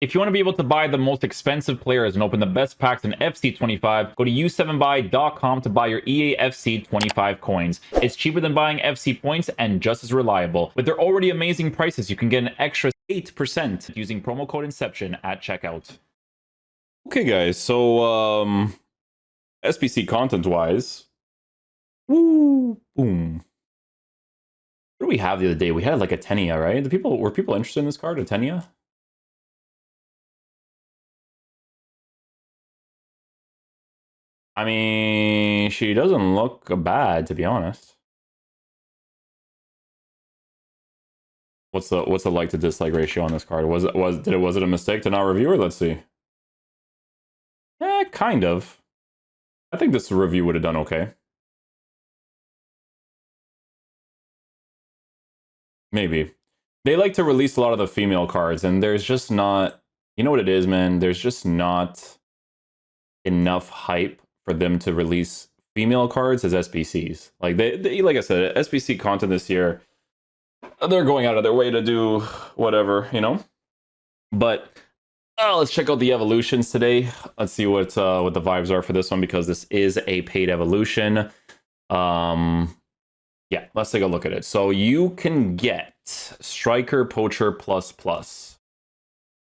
If you want to be able to buy the most expensive players and open the best packs in FC25, go to u7buy.com to buy your EA FC25 coins. It's cheaper than buying FC points and just as reliable. With their already amazing prices, you can get an extra 8% using promo code Inception at checkout. Okay, guys, so SBC content-wise, woo, boom. What do we have the other day? We had like a Tenia, right? Were people interested in this card, a Tenia? I mean, she doesn't look bad, to be honest. What's the like to dislike ratio on this card? Was it a mistake to not review her? Let's see. Kind of. I think this review would have done okay. Maybe. They like to release a lot of the female cards, and there's just not, you know what it is, man? There's just not enough hype for them to release female cards as SBCs. Like they like I said, SBC content this year, they're going out of their way to do whatever, you know. But let's check out the evolutions today. Let's see what the vibes are for this one, because this is a paid evolution. Yeah, let's take a look at it. So you can get Striker, Poacher plus plus,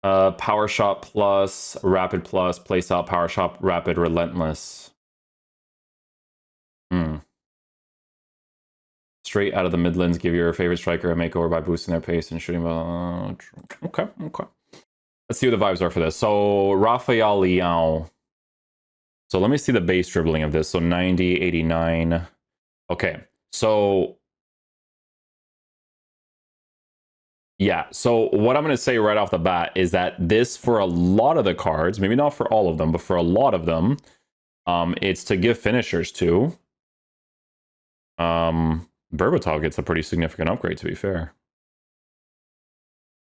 Power Shot plus, Rapid plus, Playstyle, Power Shot, Rapid, Relentless. Straight out of the Midlands, give your favorite striker a makeover by boosting their pace and shooting. Okay. Let's see what the vibes are for this. So Rafael Leão. So let me see the base dribbling of this. So 90, 89. Okay. So yeah, so what I'm going to say right off the bat is that this, for a lot of the cards, maybe not for all of them, but for a lot of them, it's to give finishers to. Berbatov gets a pretty significant upgrade, to be fair.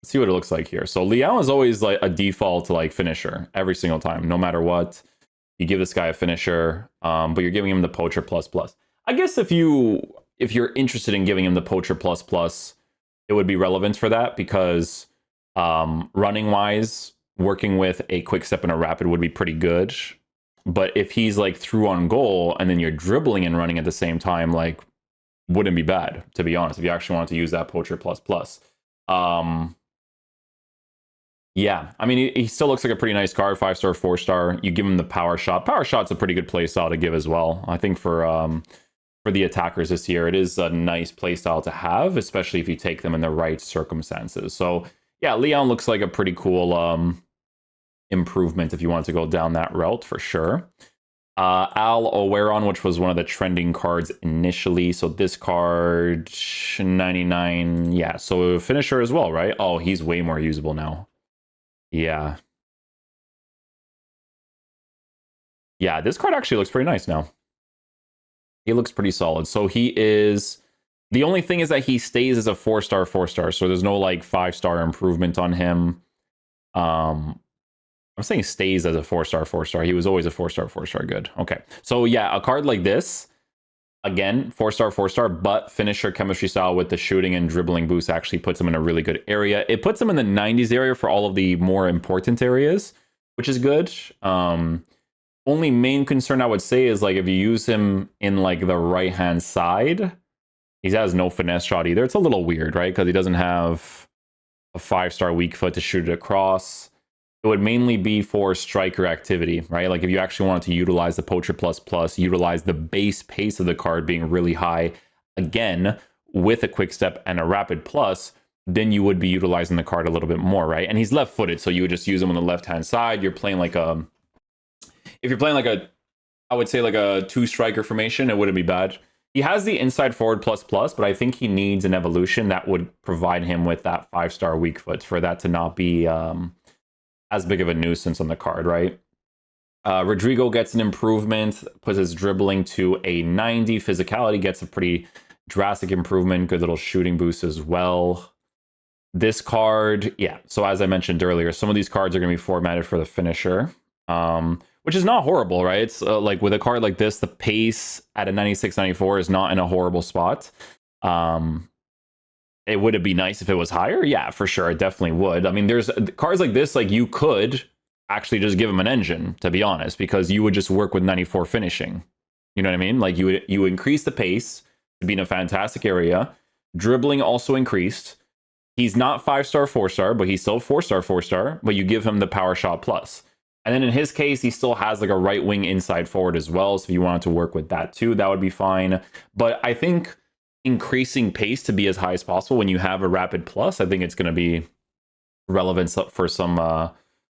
Let's see what it looks like here. So Leão is always like a default like finisher every single time, no matter what. You give this guy a finisher, but you're giving him the Poacher plus plus. I guess if you're interested in giving him the Poacher plus plus, it would be relevant for that, because running wise, working with a quick step and a rapid would be pretty good. But if he's like through on goal and then you're dribbling and running at the same time, like, wouldn't be bad, to be honest, if you actually wanted to use that Poacher plus plus. Yeah, I mean, he still looks like a pretty nice card, 5-star, 4-star. You give him the Power Shot. Power Shot's a pretty good playstyle to give as well. I think for the attackers this year, it is a nice playstyle to have, especially if you take them in the right circumstances. So yeah, Leão looks like a pretty cool improvement if you want to go down that route, for sure. Al Oweron, which was one of the trending cards initially. So this card, 99. Yeah, so finisher as well, right? Oh, he's way more usable now. Yeah. Yeah, this card actually looks pretty nice now. He looks pretty solid. So he is... The only thing is that he stays as a 4-star, 4-star. So there's no like 5-star improvement on him. I'm saying stays as a 4-star, 4-star. He was always a 4-star, 4-star good. Okay. So yeah, a card like this, again, 4-star, 4-star, but finisher chemistry style with the shooting and dribbling boost actually puts him in a really good area. It puts him in the 90s area for all of the more important areas, which is good. Only main concern I would say is like if you use him in like the right-hand side, he has no finesse shot either. It's a little weird, right? Because he doesn't have a 5-star weak foot to shoot it across. It would mainly be for striker activity, right? Like if you actually wanted to utilize the Poacher plus plus, utilize the base pace of the card being really high, again, with a quick step and a rapid plus, then you would be utilizing the card a little bit more, right? And he's left-footed, so you would just use him on the left-hand side. You're playing like a... If you're playing like a... I would say like a 2-striker formation, it wouldn't be bad. He has the inside forward plus plus, but I think he needs an evolution that would provide him with that 5-star weak foot for that to not be... as big of a nuisance on the card, right? Rodrigo gets an improvement, puts his dribbling to a 90. Physicality gets a pretty drastic improvement. Good little shooting boost as well. This card, yeah. So as I mentioned earlier, some of these cards are going to be formatted for the finisher, which is not horrible, right? It's like with a card like this, the pace at a 96, 94 is not in a horrible spot. would it be nice if it was higher? Yeah, for sure. It definitely would. I mean, there's cars like this, like you could actually just give them an engine, to be honest, because you would just work with 94 finishing. You know what I mean? Like you increase the pace to be in a fantastic area. Dribbling also increased. He's not 5-star, 4-star, but he's still 4-star, 4-star, but you give him the power shot plus. And then in his case, he still has like a right wing inside forward as well. So if you wanted to work with that too, that would be fine. But I think increasing pace to be as high as possible when you have a rapid plus, I think it's going to be relevant for some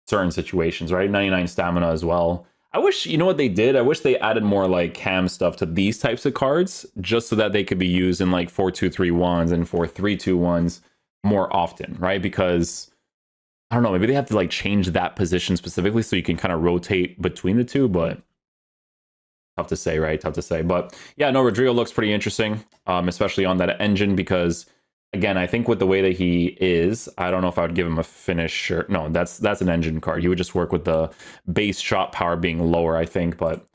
certain situations, right? 99 stamina as well. I wish, you know what they did? I wish they added more like cam stuff to these types of cards just so that they could be used in like 4-2-3-1s and 4-3-2-1s more often, right? Because I don't know, maybe they have to like change that position specifically so you can kind of rotate between the two, but tough to say, right? Tough to say. But yeah, no, Rodrigo looks pretty interesting, especially on that engine, because again, I think with the way that he is, I don't know if I would give him a finisher. No, that's an engine card. He would just work with the base shot power being lower, I think, but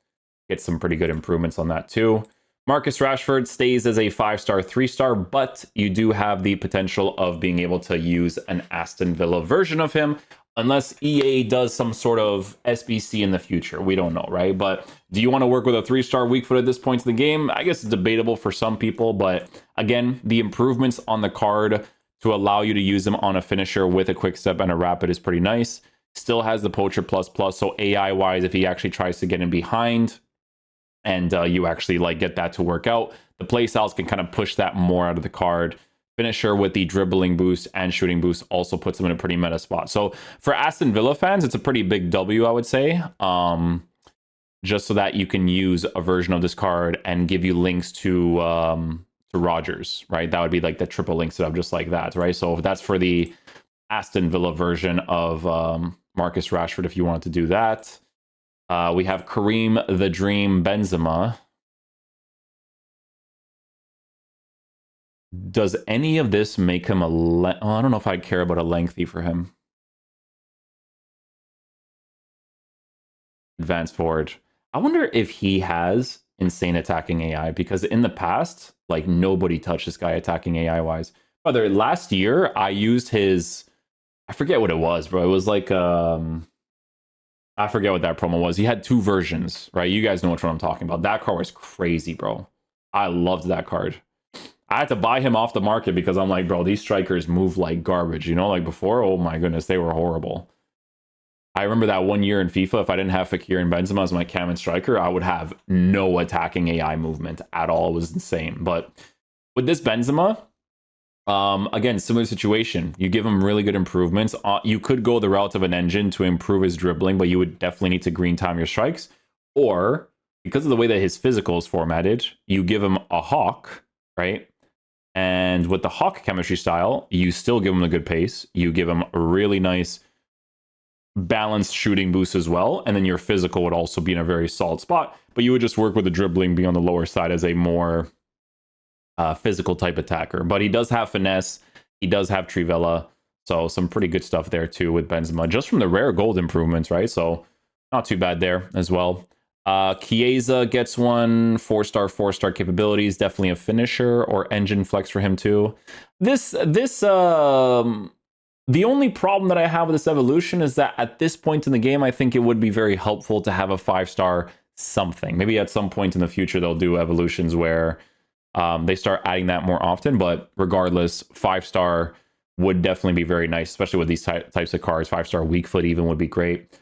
get some pretty good improvements on that too. Marcus Rashford stays as a 5-star, 3-star, but you do have the potential of being able to use an Aston Villa version of him, unless EA does some sort of SBC in the future. We don't know, right? But do you want to work with a 3-star weak foot at this point in the game? I guess it's debatable for some people, but again, the improvements on the card to allow you to use him on a finisher with a quick step and a rapid is pretty nice. Still has the poacher plus plus, so AI wise, if he actually tries to get in behind and you actually like get that to work out, the playstyles can kind of push that more out of the card. Finisher with the dribbling boost and shooting boost also puts him in a pretty meta spot. So for Aston Villa fans, it's a pretty big W, I would say. Just so that you can use a version of this card and give you links to Rodgers, right? That would be like the triple link setup, just like that, right? So if that's for the Aston Villa version of Marcus Rashford, if you want to do that. We have Kareem the Dream Benzema. Does any of this make him I don't know if I'd care about a lengthy for him. Advanced forward. I wonder if he has insane attacking AI, because in the past, like nobody touched this guy attacking AI wise. Brother, last year I used his, I forget what it was, bro. It was like I forget what that promo was. He had 2 versions, right? You guys know which one I'm talking about. That card was crazy, bro. I loved that card. I had to buy him off the market because I'm like, bro, these strikers move like garbage. You know, like before, oh my goodness, they were horrible. I remember that one year in FIFA, if I didn't have Fekir and Benzema as my cam and striker, I would have no attacking AI movement at all. It was insane. But with this Benzema, again, similar situation. You give him really good improvements. You could go the route of an engine to improve his dribbling, but you would definitely need to green time your strikes. Or, because of the way that his physical is formatted, you give him a Hawk, right? And with the Hawk chemistry style, you still give him a good pace. You give him a really nice balanced shooting boost as well. And then your physical would also be in a very solid spot. But you would just work with the dribbling, be on the lower side as a more physical type attacker. But he does have finesse. He does have Trivela. So some pretty good stuff there too with Benzema, just from the rare gold improvements, right? So not too bad there as well. Chiesa gets one 4-star, 4-star capabilities. Definitely a finisher or engine flex for him too. The only problem that I have with this evolution is that at this point in the game, I think it would be very helpful to have a 5-star something. Maybe at some point in the future, they'll do evolutions where they start adding that more often. But regardless, 5-star would definitely be very nice, especially with these types of cards. 5-star weak foot even would be great.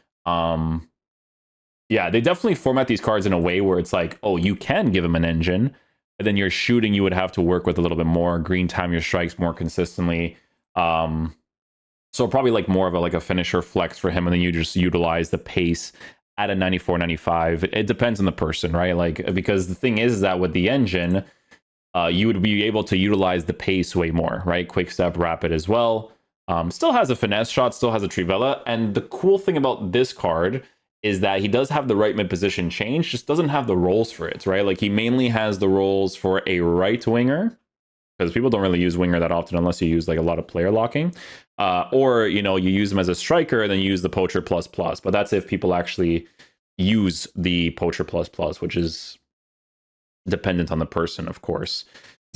Yeah, they definitely format these cards in a way where it's like, oh, you can give them an engine, but then your shooting you would have to work with a little bit more, green time your strikes more consistently. So probably like more of a finisher flex for him, and then you just utilize the pace at a 94, 95. It depends on the person, right? Like, because the thing is that with the engine, you would be able to utilize the pace way more, right? Quick step, rapid as well. Still has a finesse shot, still has a Trivela. And the cool thing about this card is that he does have the right mid position change, just doesn't have the roles for it, right? Like he mainly has the roles for a right winger, because people don't really use winger that often unless you use like a lot of player locking. Or, you know, you use them as a striker and then you use the poacher plus plus. But that's if people actually use the poacher plus plus, which is dependent on the person, of course.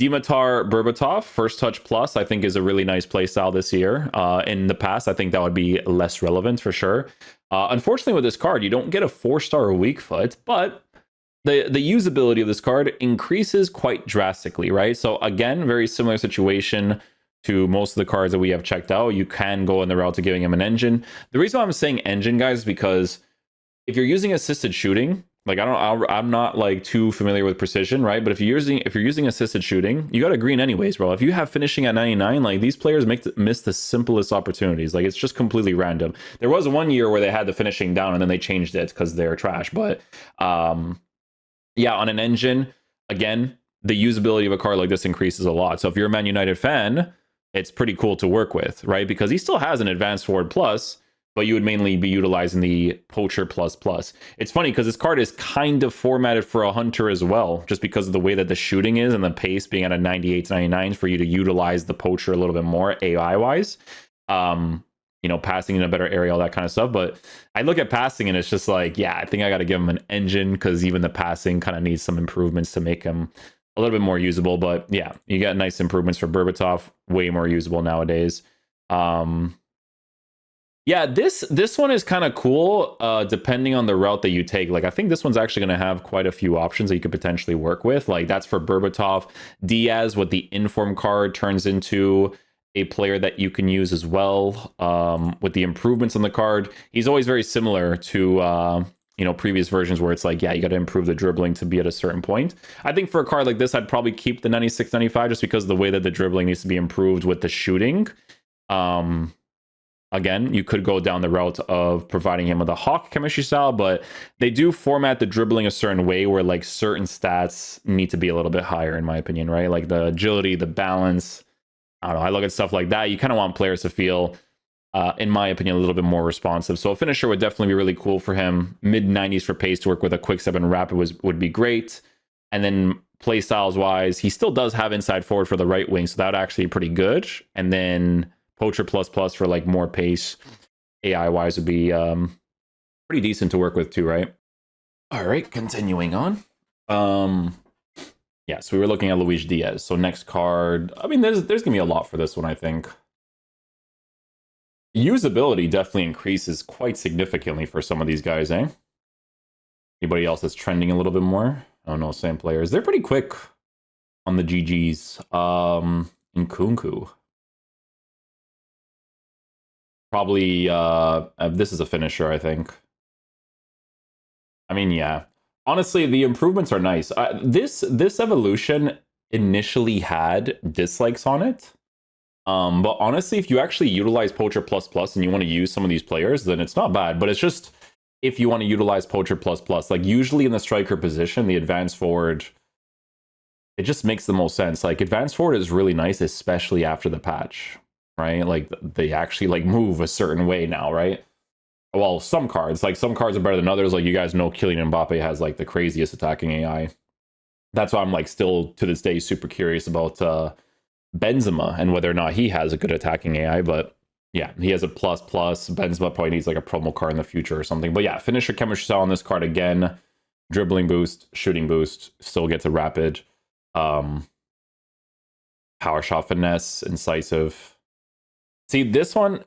Dimitar Berbatov, First Touch Plus, I think is a really nice playstyle this year. In the past, I think that would be less relevant for sure. Unfortunately, with this card, you don't get a 4-star weak foot, but the usability of this card increases quite drastically, right? So again, very similar situation to most of the cards that we have checked out. You can go in the route to giving him an engine. The reason why I'm saying engine, guys, is because if you're using assisted shooting, like I'm not like too familiar with precision, right? But if you're using assisted shooting, you got a green anyways, bro. If you have finishing at 99, like these players miss the simplest opportunities. Like it's just completely random. There was one year where they had the finishing down and then they changed it because they're trash. But yeah, on an engine, again, the usability of a card like this increases a lot. So if you're a Man United fan, it's pretty cool to work with, right? Because he still has an advanced forward plus, but you would mainly be utilizing the Poacher plus plus. It's funny because this card is kind of formatted for a hunter as well, just because of the way that the shooting is and the pace being at a 98 to 99 for you to utilize the Poacher a little bit more AI wise. You know, passing in a better area, all that kind of stuff. But I look at passing and it's just like, yeah, I think I got to give him an engine because even the passing kind of needs some improvements to make him a little bit more usable. But yeah, you get nice improvements for Berbatov, way more usable nowadays. Yeah, this one is kind of cool, depending on the route that you take. Like, I think this one's actually going to have quite a few options that you could potentially work with. Like, that's for Berbatov. Diaz, what the Inform card turns into a player that you can use as well, with the improvements on the card. He's always very similar to you know, previous versions where it's like, yeah, you got to improve the dribbling to be at a certain point. I think for a card like this, I'd probably keep the 96, 95 just because of the way that the dribbling needs to be improved with the shooting. Again, you could go down the route of providing him with a Hawk chemistry style, but they do format the dribbling a certain way where like certain stats need to be a little bit higher, in my opinion, right? Like the agility, the balance. I don't know. I look at stuff like that. You kind of want players to feel, in my opinion, a little bit more responsive. So a finisher would definitely be really cool for him. Mid 90s for pace to work with a quick step and rapid would be great. And then play styles wise, he still does have inside forward for the right wing, so that would actually be pretty good. And then Poacher plus plus for like more pace, AI wise would be pretty decent to work with too, right? All right, continuing on. Yeah, so we were looking at Luis Diaz. So next card, I mean, there's gonna be a lot for this one, I think. Usability definitely increases quite significantly for some of these guys, eh? Anybody else that's trending a little bit more? I don't know, same players. They're pretty quick on the GGs. Nkunku. Probably, this is a finisher, I think. I mean, yeah. Honestly, the improvements are nice. This evolution initially had dislikes on it. But honestly, if you actually utilize Poacher plus plus and you want to use some of these players, then it's not bad. But it's just if you want to utilize Poacher plus plus, like usually in the striker position, the advanced forward, it just makes the most sense. Like advanced forward is really nice, especially after the patch, right? Like they actually like move a certain way now, right? Well, some cards are better than others. Like you guys know, Kylian Mbappe has like the craziest attacking AI. That's why I'm like still to this day super curious about Benzema and whether or not he has a good attacking AI. But yeah, he has a plus plus. Benzema probably needs like a promo card in the future or something. But yeah, finisher chemistry style on this card again. Dribbling boost, shooting boost, still gets a rapid. Power shot finesse, incisive. See, this one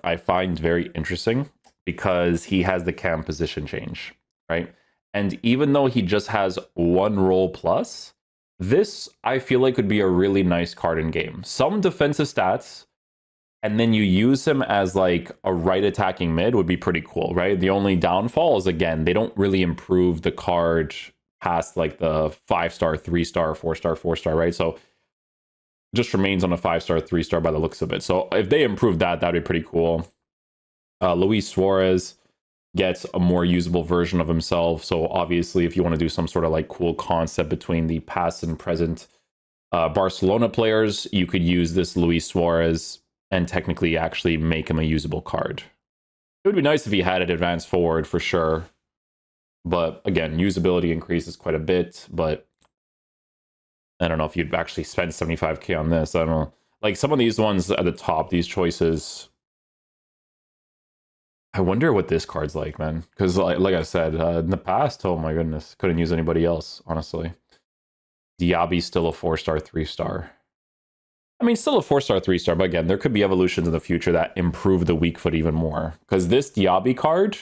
I find very interesting because he has the cam position change, right? And even though he just has one roll plus, this I feel like could be a really nice card in game. Some defensive stats, and then you use him as like a right attacking mid would be pretty cool, right? The only downfall is, again, they don't really improve the card past like the 5-star, 3-star, 4-star, 4-star, right? So just remains on a 5-star, 3-star by the looks of it. So if they improve that, that'd be pretty cool. Luis Suarez gets a more usable version of himself. So obviously, if you want to do some sort of like cool concept between the past and present Barcelona players, you could use this Luis Suarez and technically actually make him a usable card. It would be nice if he had it advanced forward for sure. But again, usability increases quite a bit, but I don't know if you'd actually spend 75k on this. I don't know. Like some of these ones at the top, these choices, I wonder what this card's like, man. Because like I said, in the past, oh my goodness, couldn't use anybody else, honestly. Diaby's still a 4-star, 3-star. I mean, still a 4-star, 3-star, but again, there could be evolutions in the future that improve the weak foot even more. Because this Diaby card,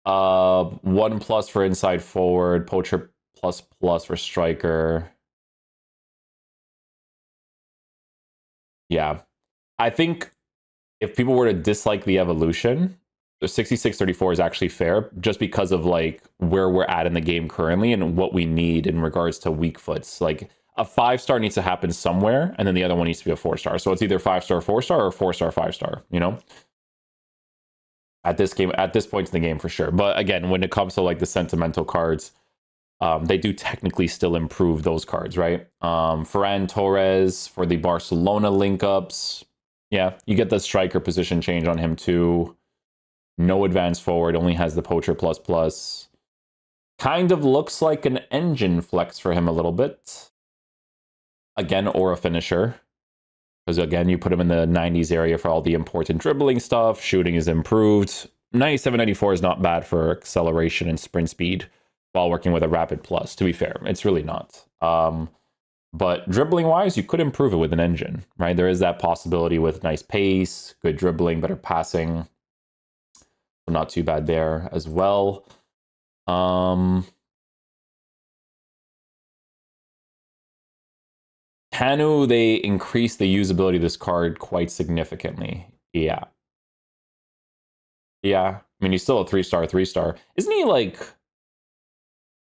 1+ for inside forward, poacher ++ for striker. Yeah. I think if people were to dislike the evolution, the 6634 is actually fair just because of like where we're at in the game currently and what we need in regards to weak foots. Like a 5-star needs to happen somewhere, and then the other one needs to be a 4-star. So it's either 5-star, 4-star, or 4-star, 5-star, you know? At this point in the game for sure. But again, when it comes to like the sentimental cards, they do technically still improve those cards, right? Ferran Torres for the Barcelona link ups. Yeah, you get the striker position change on him too. No advance forward, only has the poacher ++. Kind of looks like an engine flex for him a little bit. Again, or a finisher. Because again, you put him in the 90s area for all the important dribbling stuff. Shooting is improved. 97, 94 is not bad for acceleration and sprint speed while working with a rapid plus. To be fair, it's really not. But dribbling wise, you could improve it with an engine, right? There is that possibility with nice pace, good dribbling, better passing. So not too bad there as well. Tanu, they increased the usability of this card quite significantly. Yeah. Yeah. I mean, he's still a 3-star, 3-star. Isn't he like...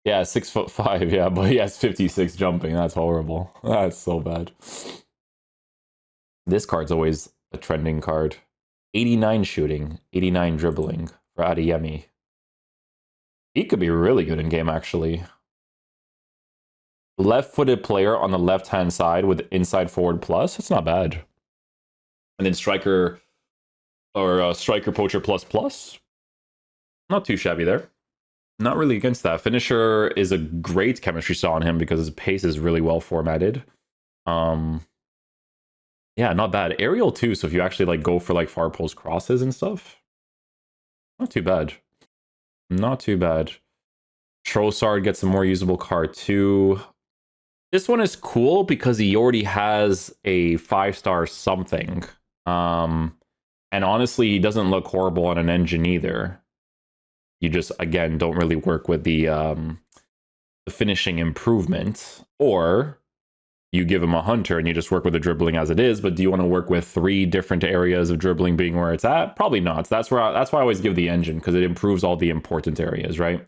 Yeah, 6'5", yeah, but he has 56 jumping. That's horrible. That's so bad. This card's always a trending card. 89 shooting, 89 dribbling for Adeyemi. He could be really good in game, actually. Left-footed player on the left-hand side with inside forward plus. It's not bad. And then striker or striker poacher ++. Not too shabby there. Not really against that. Finisher is a great chemistry saw on him because his pace is really well formatted. Yeah, not bad. Aerial too, so if you actually like go for like far post crosses and stuff, not too bad. Not too bad. Trossard gets a more usable card too. This one is cool because he already has a 5-star something. And honestly, he doesn't look horrible on an engine either. You just, again, don't really work with the finishing improvement. Or you give him a hunter and you just work with the dribbling as it is. But do you want to work with 3 different areas of dribbling being where it's at? Probably not. That's why I always give the engine, because it improves all the important areas, right?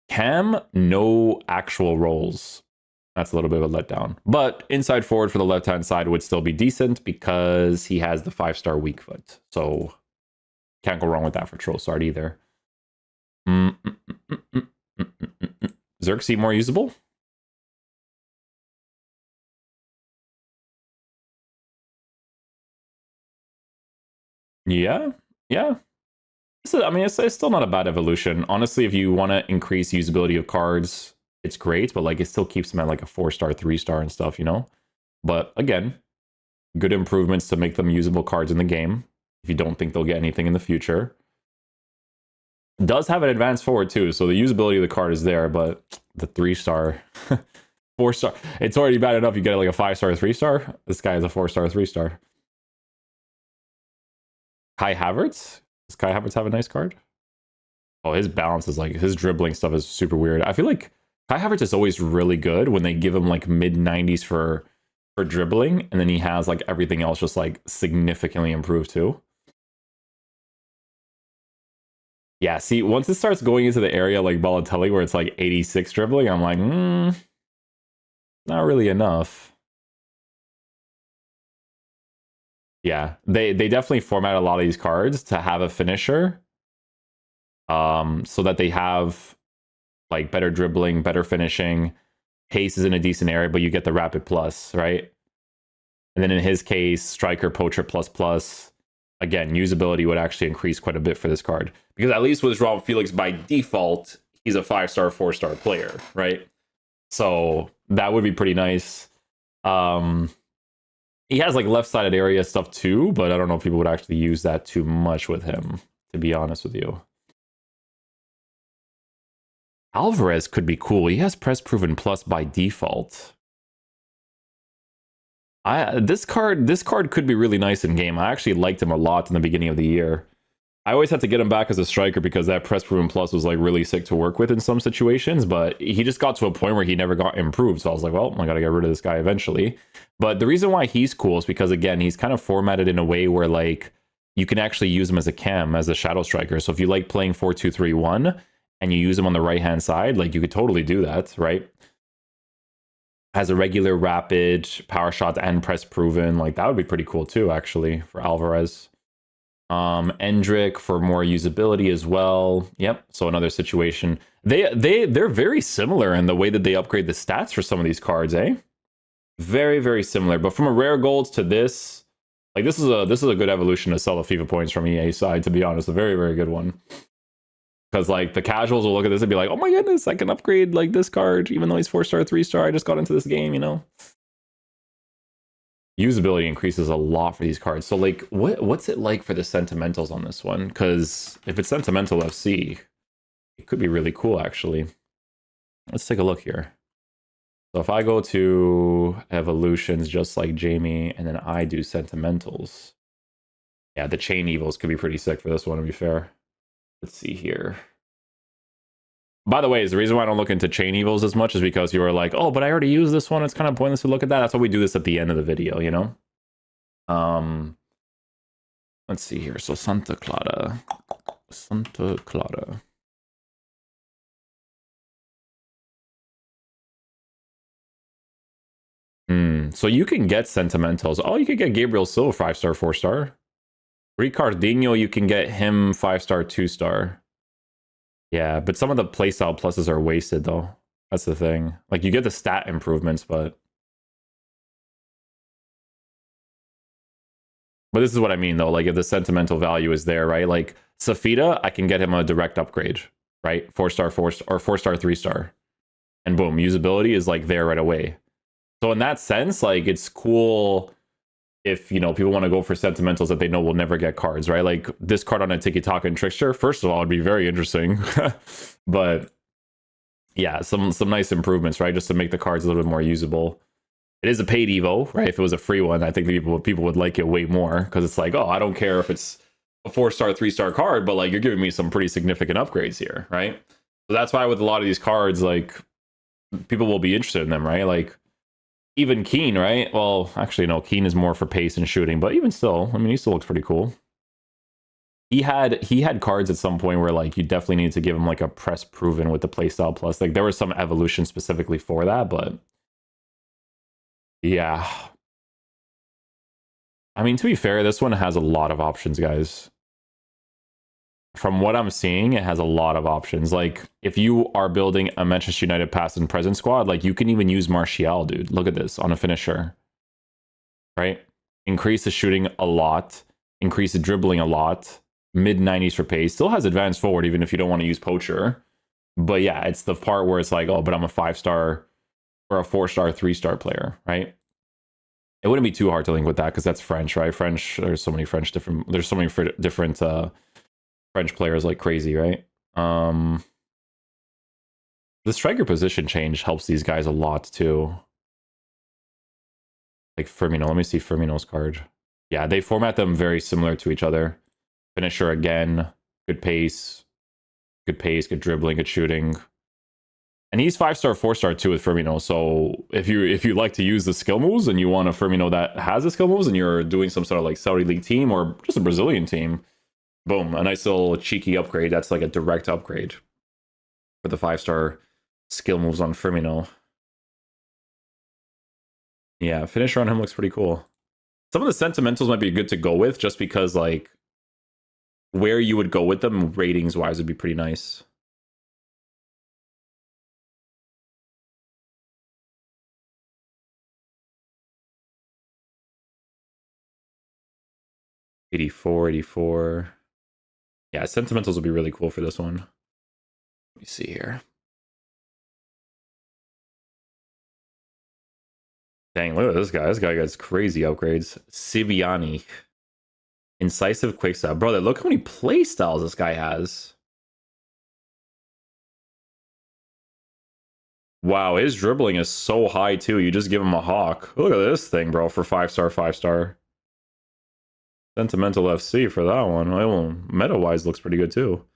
Cam, no actual rolls. That's a little bit of a letdown. But inside forward for the left-hand side would still be decent because he has the 5-star weak foot. So can't go wrong with that for Trossard either. Xerxes more usable? Yeah. I mean, it's still not a bad evolution. Honestly, if you want to increase usability of cards, it's great, but like it still keeps them at like a 4-star, 3-star and stuff, you know? But again, good improvements to make them usable cards in the game if you don't think they'll get anything in the future. Does have an advance forward too, so the usability of the card is there, but the 3-star, 4-star, it's already bad enough you get like a 5-star, 3-star. This guy is a 4-star, 3-star. Kai Havertz? Does Kai Havertz have a nice card? Oh, his balance is like, his dribbling stuff is super weird. I feel like Kai Havertz is always really good when they give him like mid-90s for dribbling, and then he has like everything else just like significantly improved too. Yeah, see, once it starts going into the area like Balotelli where it's like 86 dribbling, I'm like, not really enough. Yeah, they definitely format a lot of these cards to have a finisher, so that they have like better dribbling, better finishing, pace is in a decent area, but you get the rapid plus, right? And then in his case, striker, poacher ++. Again, usability would actually increase quite a bit for this card, because at least with João Felix by default, he's a 5-star, 4-star player, right? So that would be pretty nice. He has like left-sided area stuff too, but I don't know if people would actually use that too much with him, to be honest with you. Alvarez could be cool. He has press proven plus by default. This card could be really nice in game. I actually liked him a lot in the beginning of the year. I always had to get him back as a striker because that press proven plus was like really sick to work with in some situations, but he just got to a point where he never got improved. So I was like, well, I gotta get rid of this guy eventually. But the reason why he's cool is because, again, he's kind of formatted in a way where like you can actually use him as a cam, as a shadow striker. So if you like playing 4-2-3-1 and you use him on the right hand side, like you could totally do that, right? Has a regular rapid power shot and press proven. Like that would be pretty cool too, actually, for Alvarez. Endrick for more usability as well. Yep. So another situation. They're very similar in the way that they upgrade the stats for some of these cards, eh? Very, very similar. But from a rare gold to this, like this is a good evolution to sell the FIFA points from EA side, to be honest. A very, very good one. Because like the casuals will look at this and be like, oh my goodness, I can upgrade like this card, even though he's 4-star, 3-star. I just got into this game, you know? Usability increases a lot for these cards. So like what's it like for the sentimentals on this one? Because if it's sentimental FC, it could be really cool actually. Let's take a look here. So if I go to evolutions just like Jamie and then I do sentimentals, yeah, the chain evils could be pretty sick for this one, to be fair. Let's see here. By the way, is the reason why I don't look into chain evils as much is because you were like, oh, but I already used this one. It's kind of pointless to look at that. That's why we do this at the end of the video, you know? Let's see here. So Santa Clara. Santa Clara. So you can get sentimentals. Oh, you could get Gabriel Silva 5-star, 4-star. Ricardinho, you can get him 5-star, 2-star. Yeah, but some of the playstyle pluses are wasted though. That's the thing. Like you get the stat improvements, but this is what I mean though. Like if the sentimental value is there, right? Like Safita, I can get him a direct upgrade, right? 4-star, 4-star, or 4-star, 3-star. And boom, usability is like there right away. So in that sense, like it's cool if, you know, people want to go for sentimentals that they know will never get cards, right? Like this card on a Tiki Taka and Trickster, first of all, would be very interesting. But yeah, some nice improvements, right? Just to make the cards a little bit more usable. It is a paid Evo, right? If it was a free one, I think people would like it way more because it's like, oh, I don't care if it's a 4-star, 3-star card, but like you're giving me some pretty significant upgrades here, right? So that's why with a lot of these cards, like people will be interested in them, right? Like even Keane, right? Well, actually, no, Keane is more for pace and shooting, but even still, I mean, he still looks pretty cool. He had cards at some point where like you definitely need to give him like a press proven with the playstyle plus. Like there was some evolution specifically for that, but yeah. I mean, to be fair, this one has a lot of options, guys. From what I'm seeing, it has a lot of options. Like, if you are building a Manchester United past and present squad, like, you can even use Martial, dude. Look at this on a finisher. Right? Increase the shooting a lot. Increase the dribbling a lot. Mid-90s for pace. Still has advanced forward, even if you don't want to use Poacher. But yeah, it's the part where it's like, oh, but I'm a 5-star or a 4-star, 3-star player, right? It wouldn't be too hard to link with that because that's French, right? French, there's so many different French players like crazy, right? The striker position change helps these guys a lot too. Like Firmino, let me see Firmino's card. Yeah, they format them very similar to each other. Finisher again, good pace, good dribbling, good shooting. And he's 5-star, 4-star too with Firmino. So if you like to use the skill moves and you want a Firmino that has the skill moves and you're doing some sort of like Saudi League team or just a Brazilian team, boom, a nice little cheeky upgrade. That's like a direct upgrade for the 5-star skill moves on Firmino. Yeah, finisher on him looks pretty cool. Some of the sentimentals might be good to go with just because like where you would go with them ratings wise would be pretty nice. $84. Yeah, sentimentals will be really cool for this one. Let me see here. Dang, look at this guy. This guy gets crazy upgrades. Sibiani. Incisive quickstep. Brother, look how many play styles this guy has. Wow, his dribbling is so high too. You just give him a hawk. Look at this thing, bro, for 5-star, 5-star. Sentimental FC for that one. Well, meta-wise looks pretty good too. Look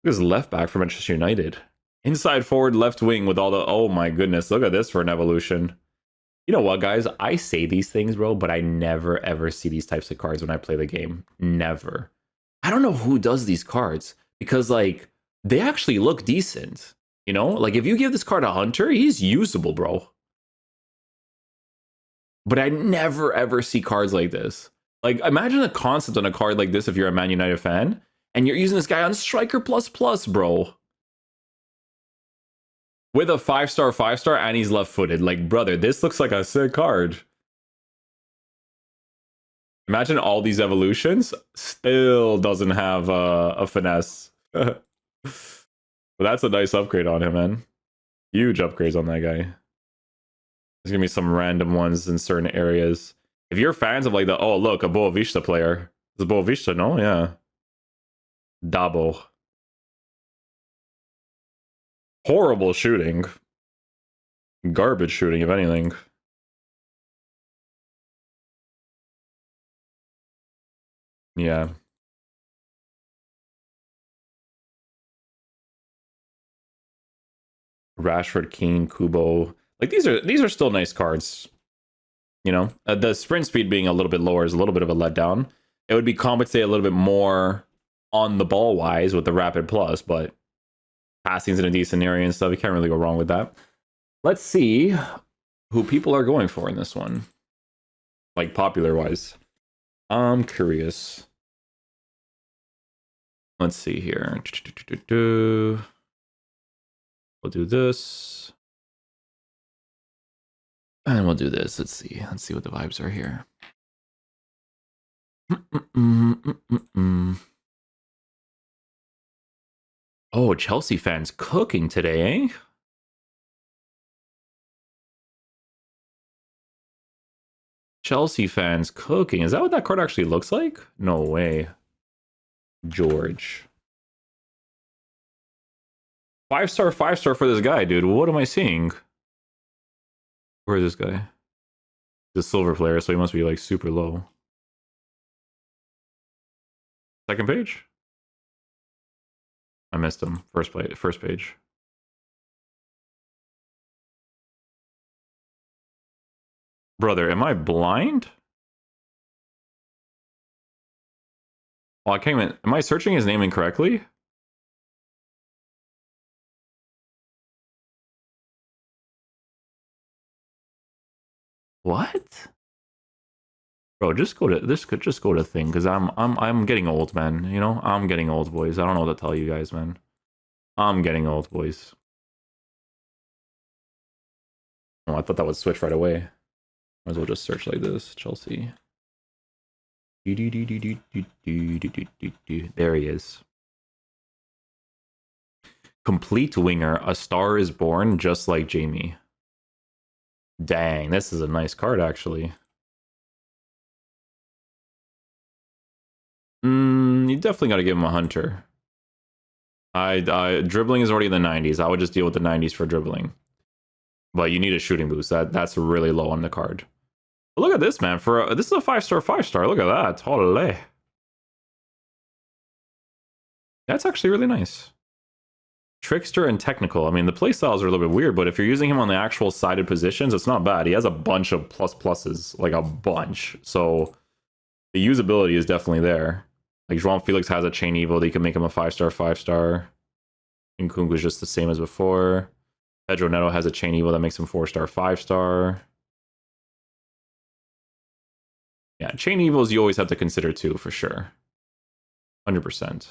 at his left back for Manchester United. Inside forward, left wing with all the... Oh my goodness, look at this for an evolution. You know what, guys? I say these things, bro, but I never, ever see these types of cards when I play the game. Never. I don't know who does these cards because, like, they actually look decent. You know? Like, if you give this card a Hunter, he's usable, bro. But I never, ever see cards like this. Like, imagine a concept on a card like this if you're a Man United fan, and you're using this guy on Striker++, bro. With a 5-star, 5-star, and he's left-footed. Like, brother, this looks like a sick card. Imagine all these evolutions, still doesn't have a finesse. But that's a nice upgrade on him, man. Huge upgrades on that guy. There's gonna be some random ones in certain areas. If you're fans of like the, oh look, a Boavista player. It's a Boavista, no? Yeah. Dabo. Horrible shooting. Garbage shooting, if anything. Yeah. Rashford, Keane, Kubo. Like these are still nice cards. You know, the sprint speed being a little bit lower is a little bit of a letdown. It would be compensated a little bit more on the ball wise with the rapid plus, but passing's in a decent area and stuff. You can't really go wrong with that. Let's see who people are going for in this one. Like popular wise. I'm curious. Let's see here. We'll do this. And we'll do this. Let's see. Let's see what the vibes are here. Oh, Chelsea fans cooking today, eh? Chelsea fans cooking. Is that what that card actually looks like? No way. George. 5-star, 5-star for this guy, dude. What am I seeing? Where is this guy? The silver player, so he must be like super low. Second page? I missed him. First page. Brother, am I blind? Oh, I can't even... Am I searching his name incorrectly? What? Bro, just go to this. Could just go to thing because I'm getting old, man. You know, I'm getting old, boys. I don't know what to tell you guys, man. I'm getting old, boys. Oh, I thought that would switch right away. Might as well just search like this. Chelsea. There he is. Complete winger. A star is born, just like Jamie. Dang, this is a nice card, actually. You definitely got to give him a Hunter. Dribbling is already in the 90s. I would just deal with the 90s for dribbling. But you need a shooting boost. That's really low on the card. But look at this, man. This is a 5-star, 5-star. Look at that. Holy. That's actually really nice. Trickster and technical. I mean, the playstyles are a little bit weird, but if you're using him on the actual sided positions, it's not bad. He has a bunch of pluses, like a bunch. So the usability is definitely there. Like João Felix has a chain evo that you can make him a 5-star, 5-star. And Nkunku's just the same as before. Pedro Neto has a chain evo that makes him 4-star, 5-star. Yeah, chain evos you always have to consider too, for sure. 100%.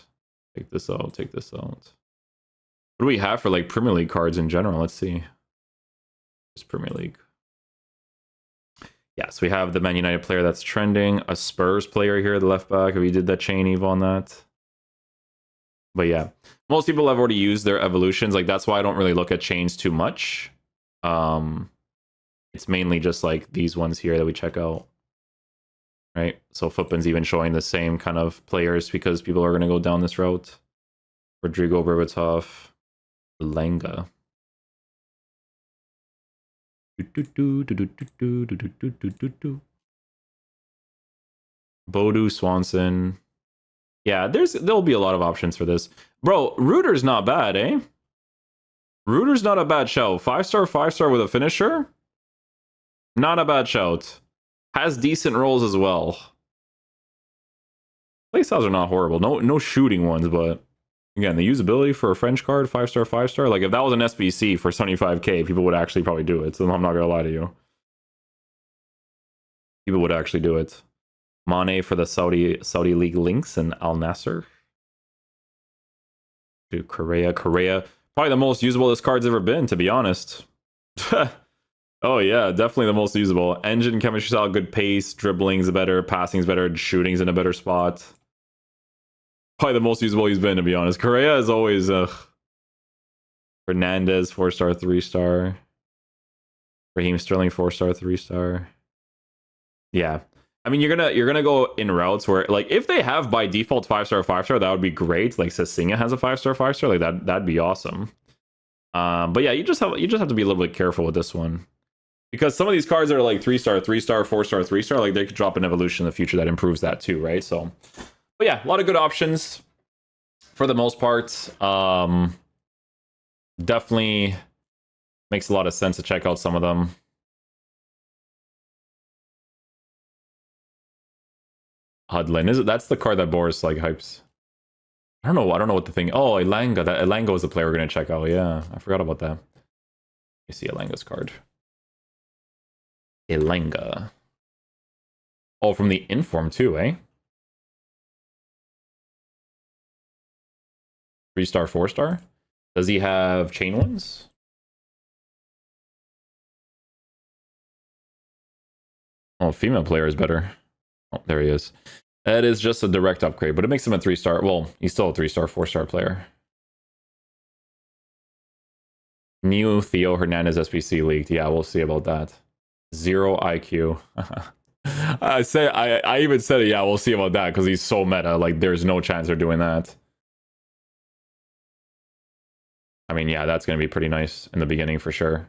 Take this out, take this out. What do we have for like Premier League cards in general? Let's see. Just Premier League. Yeah, so we have the Man United player that's trending, a Spurs player here, the left back. We did that chain evo on that. But yeah, most people have already used their evolutions. Like that's why I don't really look at chains too much. It's mainly just like these ones here that we check out. Right? So Footman's even showing the same kind of players because people are going to go down this route. Rodrigo Berbatov, Lenga. Bodu, Swanson. Yeah, there'll be a lot of options for this. Bro, Reuter's not bad, eh? Reuter's not a bad shout. 5-star with a finisher? Not a bad shout. Has decent rolls as well. Playstyles are not horrible. No shooting ones, but again, the usability for a French card, 5-star. Like if that was an SBC for 75k, people would actually probably do it. So I'm not gonna lie to you. People would actually do it. Mane for the Saudi League Lynx and Al Nasser. To Correa. Probably the most usable this card's ever been, to be honest. Oh yeah, definitely the most usable. Engine, chemistry style, good pace, dribbling's better, passing's better, shooting's in a better spot. Probably the most usable he's been, to be honest. Correa is always Fernandez, 4-star, 3-star. Raheem Sterling, 4-star, 3-star. Yeah. I mean, you're gonna go in routes where, like, if they have by default 5-star, that would be great. Like Sasinga has a 5-star, like that'd be awesome. But yeah, you just have to be a little bit careful with this one, because some of these cards are like 3-star, 4-star, 3-star. Like they could drop an evolution in the future that improves that too, right? So, but yeah, a lot of good options for the most part. Definitely makes a lot of sense to check out some of them. Hudlin, that's the card that Boris like hypes. I don't know what the thing. Oh, Elanga. That Elanga was the player we're gonna check out. Yeah, I forgot about that. You see Elanga's card. Elanga. Oh, from the inform too, eh? 3-star, 4-star. Does he have chain ones? Oh, female player is better. Oh, there he is. That is just a direct upgrade, but it makes him a 3-star. Well, he's still a 3-star, 4-star player. New Theo Hernandez SBC leaked. Yeah, we'll see about that. 0 IQ. I even said it. Yeah, we'll see about that because he's so meta. Like, there's no chance they're doing that. I mean, yeah, that's going to be pretty nice in the beginning for sure.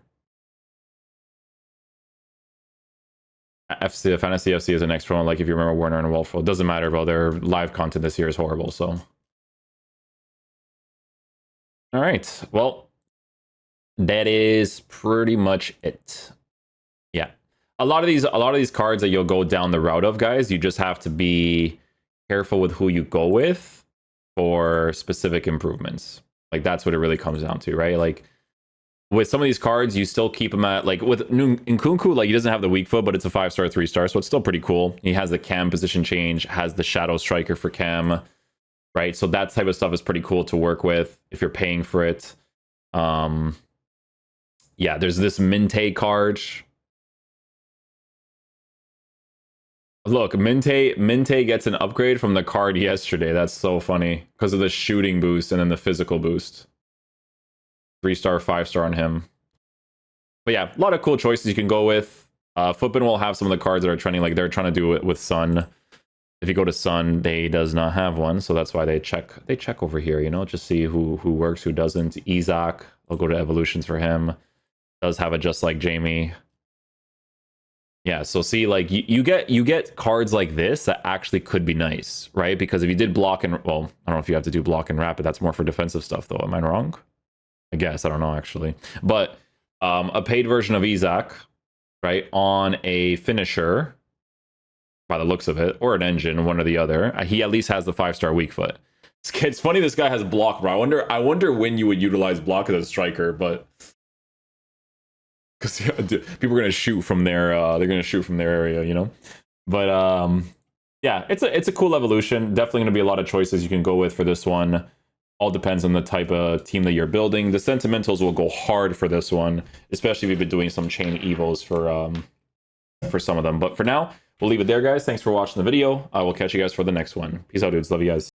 Fantasy FC is the next one. Like, if you remember Werner and Wolfo, it doesn't matter, bro. Their live content this year is horrible. So, all right. Well, that is pretty much it. Yeah, a lot of these cards that you'll go down the route of, guys, you just have to be careful with who you go with for specific improvements. Like, that's what it really comes down to, right? Like, with some of these cards, you still keep him at, like, with Nkunku, like, he doesn't have the weak foot, but it's a 5-star, 3-star, so it's still pretty cool. He has the cam position change, has the shadow striker for cam, right? So that type of stuff is pretty cool to work with if you're paying for it. Yeah, there's this Minte card. Look, Minte gets an upgrade from the card yesterday. That's so funny because of the shooting boost and then the physical boost. 3-star, 5-star on him. But yeah, a lot of cool choices you can go with. Footbin will have some of the cards that are trending, like they're trying to do it with Sun. If you go to Sun, they does not have one, so that's why they check over here, you know, just see who works, who doesn't. Isaac, I'll go to evolutions for him. Does have a just like Jamie. Yeah, so see, like you get cards like this that actually could be nice, right? Because if you did block and, well, I don't know if you have to do block and rapid, that's more for defensive stuff though. Am I wrong? I guess, I don't know actually. But a paid version of Isaac, right, on a finisher, by the looks of it, or an engine, one or the other. He at least has the 5-star weak foot. It's funny this guy has block, bro. I wonder when you would utilize block as a striker, but because people are gonna shoot from their they're gonna shoot from their area, you know. But yeah, it's a cool evolution. Definitely gonna be a lot of choices you can go with for this one. All depends on the type of team that you're building. The sentimentals will go hard for this one, especially if you've been doing some chain evos for some of them. But for now, we'll leave it there, guys. Thanks for watching the video. I will catch you guys for the next one. Peace out, dudes. Love you guys.